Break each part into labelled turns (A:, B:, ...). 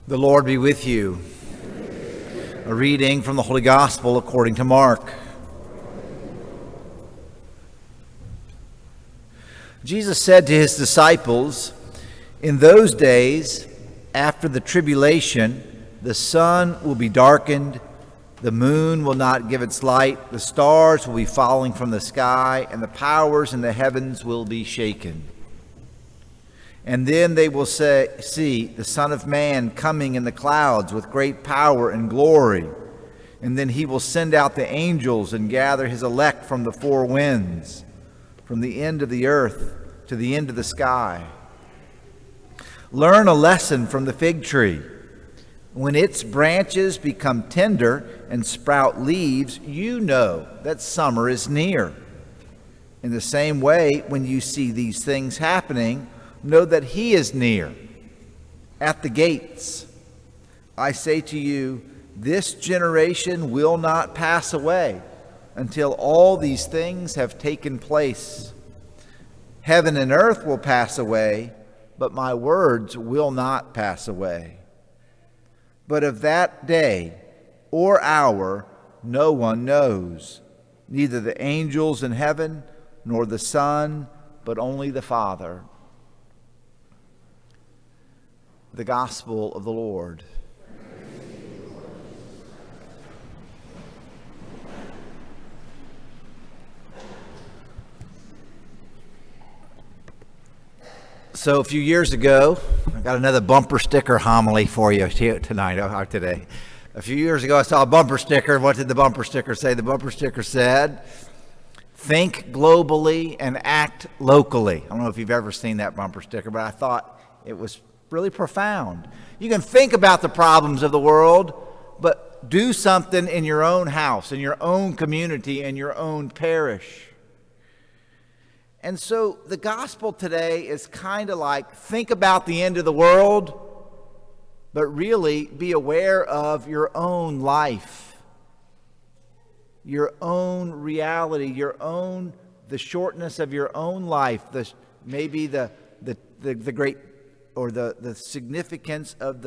A: The Lord be with you. A reading from the Holy Gospel according to Mark. Jesus said to his disciples, "In those days, after the tribulation, the sun will be darkened, the moon will not give its light, the stars will be falling from the sky, and the powers in the heavens will be shaken. And then they will see the Son of Man coming in the clouds with great power and glory. And then he will send out the angels and gather his elect from the four winds, from the end of the earth to the end of the sky. Learn a lesson from the fig tree. When its branches become tender and sprout leaves, you know that summer is near. In the same way, when you see these things happening, know that he is near, at the gates. I say to you, this generation will not pass away until all these things have taken place. Heaven and earth will pass away, but my words will not pass away. But of that day or hour no one knows, neither the angels in heaven nor the Son, but only the Father." The Gospel of the Lord. So a few years ago, I got another bumper sticker homily for you today. A few years ago, I saw a bumper sticker. What did the bumper sticker say? The bumper sticker said, "Think globally and act locally." I don't know if you've ever seen that bumper sticker, but I thought it was really profound. You can think about the problems of the world, but do something in your own house, in your own community, in your own parish. And so the gospel today is kind of like, think about the end of the world, but really be aware of your own life, your own reality, the shortness of your own life, maybe the great or the significance of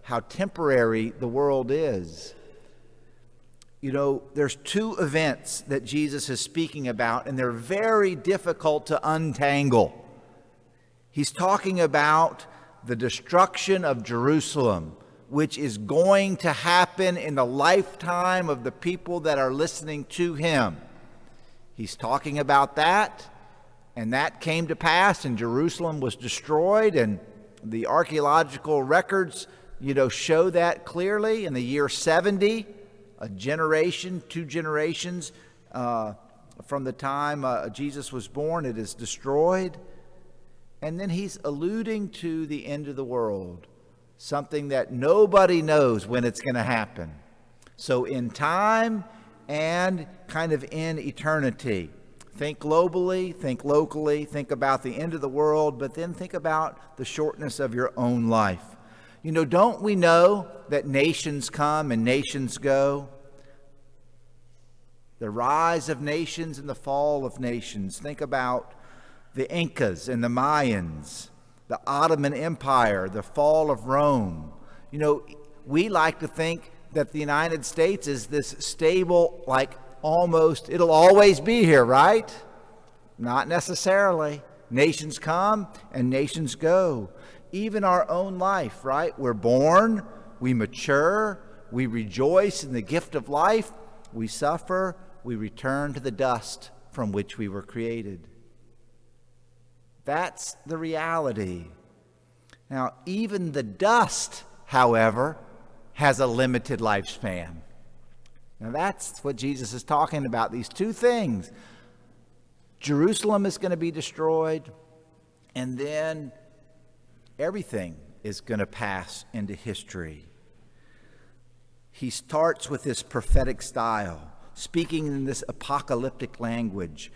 A: how temporary the world is. You know, there's two events that Jesus is speaking about, and they're very difficult to untangle. He's talking about the destruction of Jerusalem, which is going to happen in the lifetime of the people that are listening to him. He's talking about that, and that came to pass, and Jerusalem was destroyed, and the archaeological records, show that clearly. In the year 70, a generation, 2 generations from the time Jesus was born, it is destroyed. And then he's alluding to the end of the world, something that nobody knows when it's going to happen. So in time and kind of in eternity. Think globally, think locally, think about the end of the world, but then think about the shortness of your own life. Don't we know that nations come and nations go? The rise of nations and the fall of nations. Think about the Incas and the Mayans, the Ottoman Empire, the fall of Rome. We like to think that the United States is this stable, it'll always be here, right? Not necessarily. Nations come and nations go. Even our own life, right? We're born, we mature, we rejoice in the gift of life, we suffer, we return to the dust from which we were created. That's the reality. Now, even the dust, however, has a limited lifespan. Now that's what Jesus is talking about, these two things. Jerusalem is going to be destroyed, and then everything is going to pass into history. He starts with this prophetic style, speaking in this apocalyptic language.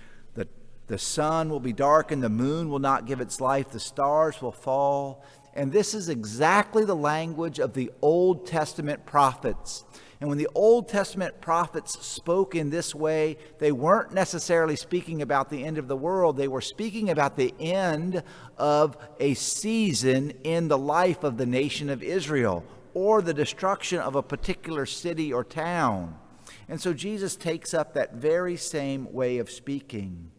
A: The sun will be darkened, the moon will not give its light, the stars will fall. And this is exactly the language of the Old Testament prophets. And when the Old Testament prophets spoke in this way, they weren't necessarily speaking about the end of the world. They were speaking about the end of a season in the life of the nation of Israel, or the destruction of a particular city or town. And so Jesus takes up that very same way of speaking.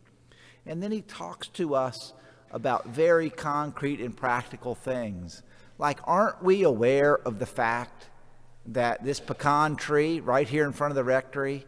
A: And then he talks to us about very concrete and practical things. Like, aren't we aware of the fact that this pecan tree right here in front of the rectory,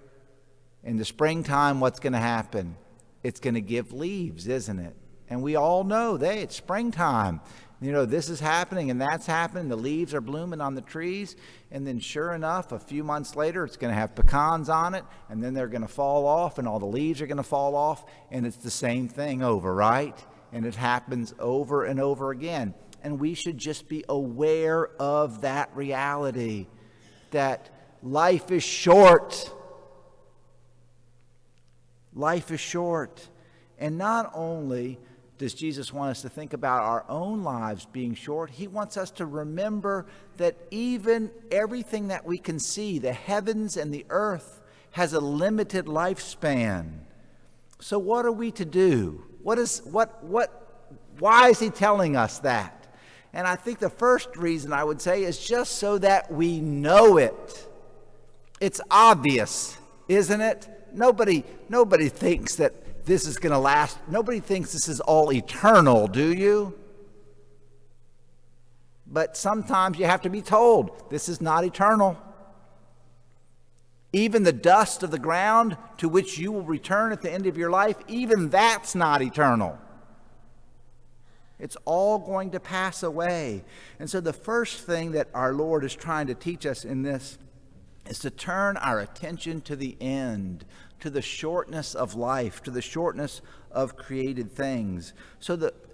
A: in the springtime, what's going to happen? It's going to give leaves, isn't it? And we all know it's springtime. You know, this is happening and that's happening. The leaves are blooming on the trees. And then sure enough, a few months later, it's going to have pecans on it. And then they're going to fall off and all the leaves are going to fall off. And it's the same thing over, right? And it happens over and over again. And we should just be aware of that reality, that life is short. Life is short. And not only does Jesus want us to think about our own lives being short, he wants us to remember that even everything that we can see, the heavens and the earth, has a limited lifespan. So what are we to do? Why is he telling us that? And I think the first reason I would say is just so that we know it. It's obvious, isn't it? Nobody thinks that this is going to last. Nobody thinks this is all eternal, do you? But sometimes you have to be told this is not eternal. Even the dust of the ground to which you will return at the end of your life, even that's not eternal. It's all going to pass away. And so the first thing that our Lord is trying to teach us in this is to turn our attention to the end, to the shortness of life, to the shortness of created things.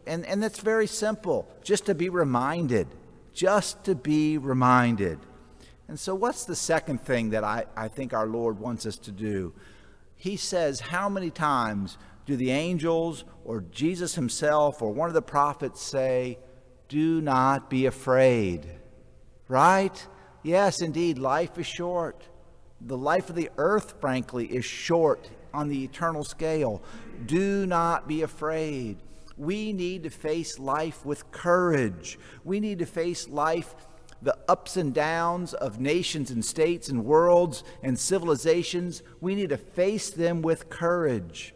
A: And that's very simple, just to be reminded. And so what's the second thing that I think our Lord wants us to do? He says, how many times do the angels or Jesus himself or one of the prophets say, do not be afraid, right? Yes, indeed, life is short. The life of the earth, frankly, is short on the eternal scale. Do not be afraid. We need to face life with courage. We need to face life, the ups and downs of nations and states and worlds and civilizations. We need to face them with courage.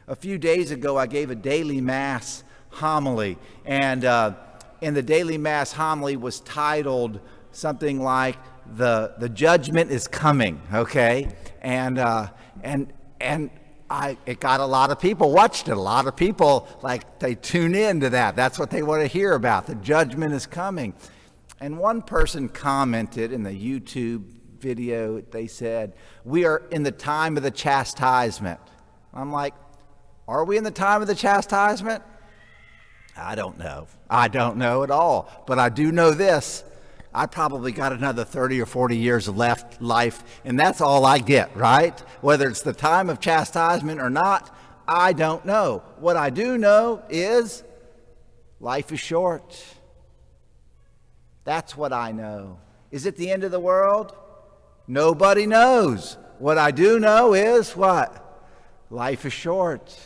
A: A few days ago, I gave a daily Mass homily, and the daily Mass homily was titled something like the judgment is coming, okay? And it got a lot of people watched it. A lot of people, they tune in to that. That's what they want to hear about. The judgment is coming. And one person commented in the YouTube video, they said, we are in the time of the chastisement. I'm like, are we in the time of the chastisement? I don't know. I don't know at all. But I do know this. I probably got another 30 or 40 years of life, and that's all I get, right? Whether it's the time of chastisement or not, I don't know. What I do know is life is short. That's what I know. Is it the end of the world? Nobody knows. What I do know is what? Life is short.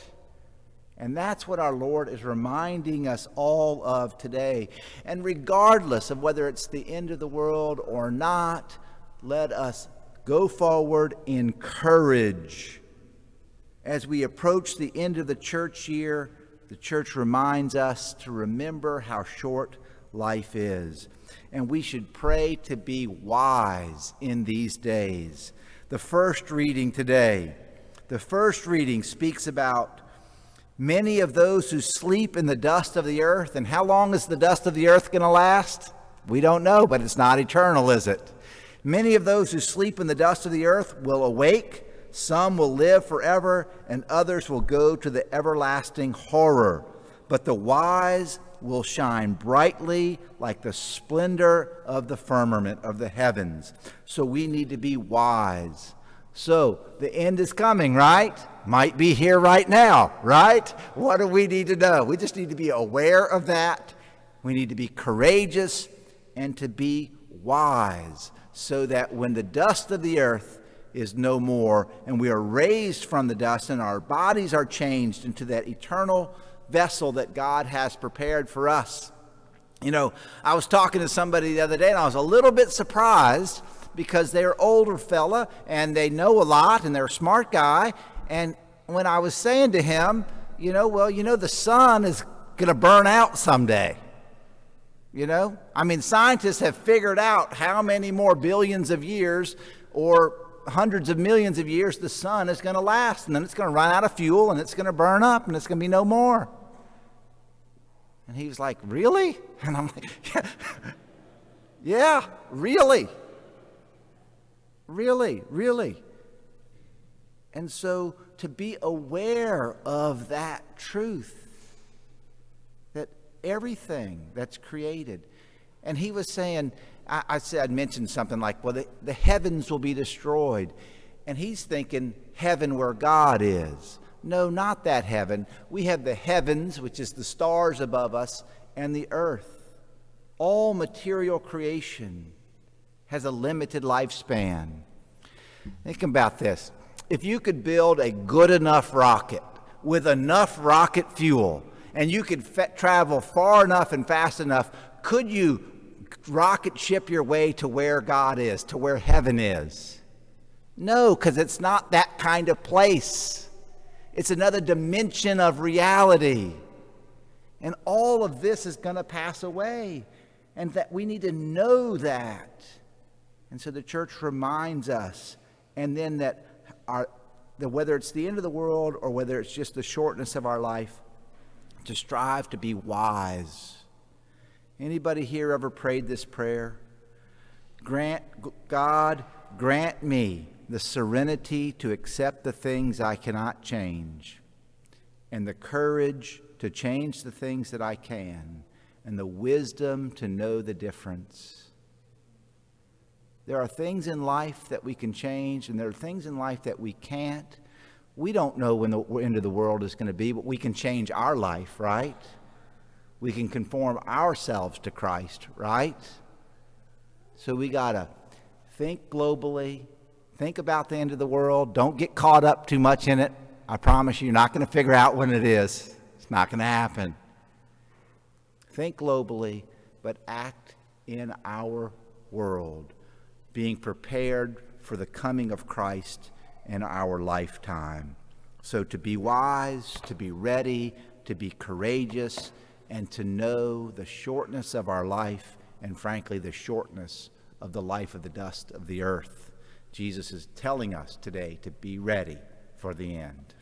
A: And that's what our Lord is reminding us all of today. And regardless of whether it's the end of the world or not, let us go forward in courage. As we approach the end of the church year, the church reminds us to remember how short life is. And we should pray to be wise in these days. The first reading today, speaks about many of those who sleep in the dust of the earth. And how long is the dust of the earth going to last? We don't know, but it's not eternal, is it? Many of those who sleep in the dust of the earth will awake. Some will live forever, and others will go to the everlasting horror. But the wise will shine brightly like the splendor of the firmament of the heavens. So we need to be wise. So the end is coming, right? Might be here right now, right? What do we need to know? We just need to be aware of that. We need to be courageous and to be wise so that when the dust of the earth is no more and we are raised from the dust and our bodies are changed into that eternal vessel that God has prepared for us, You know, I was talking to somebody the other day, and I was a little bit surprised because they're an older fella and they know a lot and they're a smart guy. And when I was saying to him, the sun is going to burn out someday. Scientists have figured out how many more billions of years or hundreds of millions of years the sun is going to last, and then it's going to run out of fuel and it's going to burn up and it's going to be no more. And he was like, really? And I'm like, yeah, really. Really. And so to be aware of that truth, that everything that's created. And he was saying, I'd mentioned something like, well, the heavens will be destroyed. And he's thinking heaven where God is. No, not that heaven. We have the heavens, which is the stars above us, and the earth. All material creation has a limited lifespan. Think about this. If you could build a good enough rocket with enough rocket fuel, and you could travel far enough and fast enough, could you rocket ship your way to where God is, to where heaven is? No, because it's not that kind of place. It's another dimension of reality. And all of this is going to pass away. And that we need to know that. And so the church reminds us. And then that whether it's the end of the world or whether it's just the shortness of our life, to strive to be wise. Anybody here ever prayed this prayer? God, grant me the serenity to accept the things I cannot change, and the courage to change the things that I can, and the wisdom to know the difference. There are things in life that we can change, and there are things in life that we can't. We don't know when the end of the world is going to be, but we can change our life, right? We can conform ourselves to Christ, right? So we got to think globally, think about the end of the world. Don't get caught up too much in it. I promise you're not going to figure out when it is. It's not going to happen. Think globally, but act in our world, being prepared for the coming of Christ in our lifetime. So to be wise, to be ready, to be courageous, and to know the shortness of our life, and frankly, the shortness of the life of the dust of the earth. Jesus is telling us today to be ready for the end.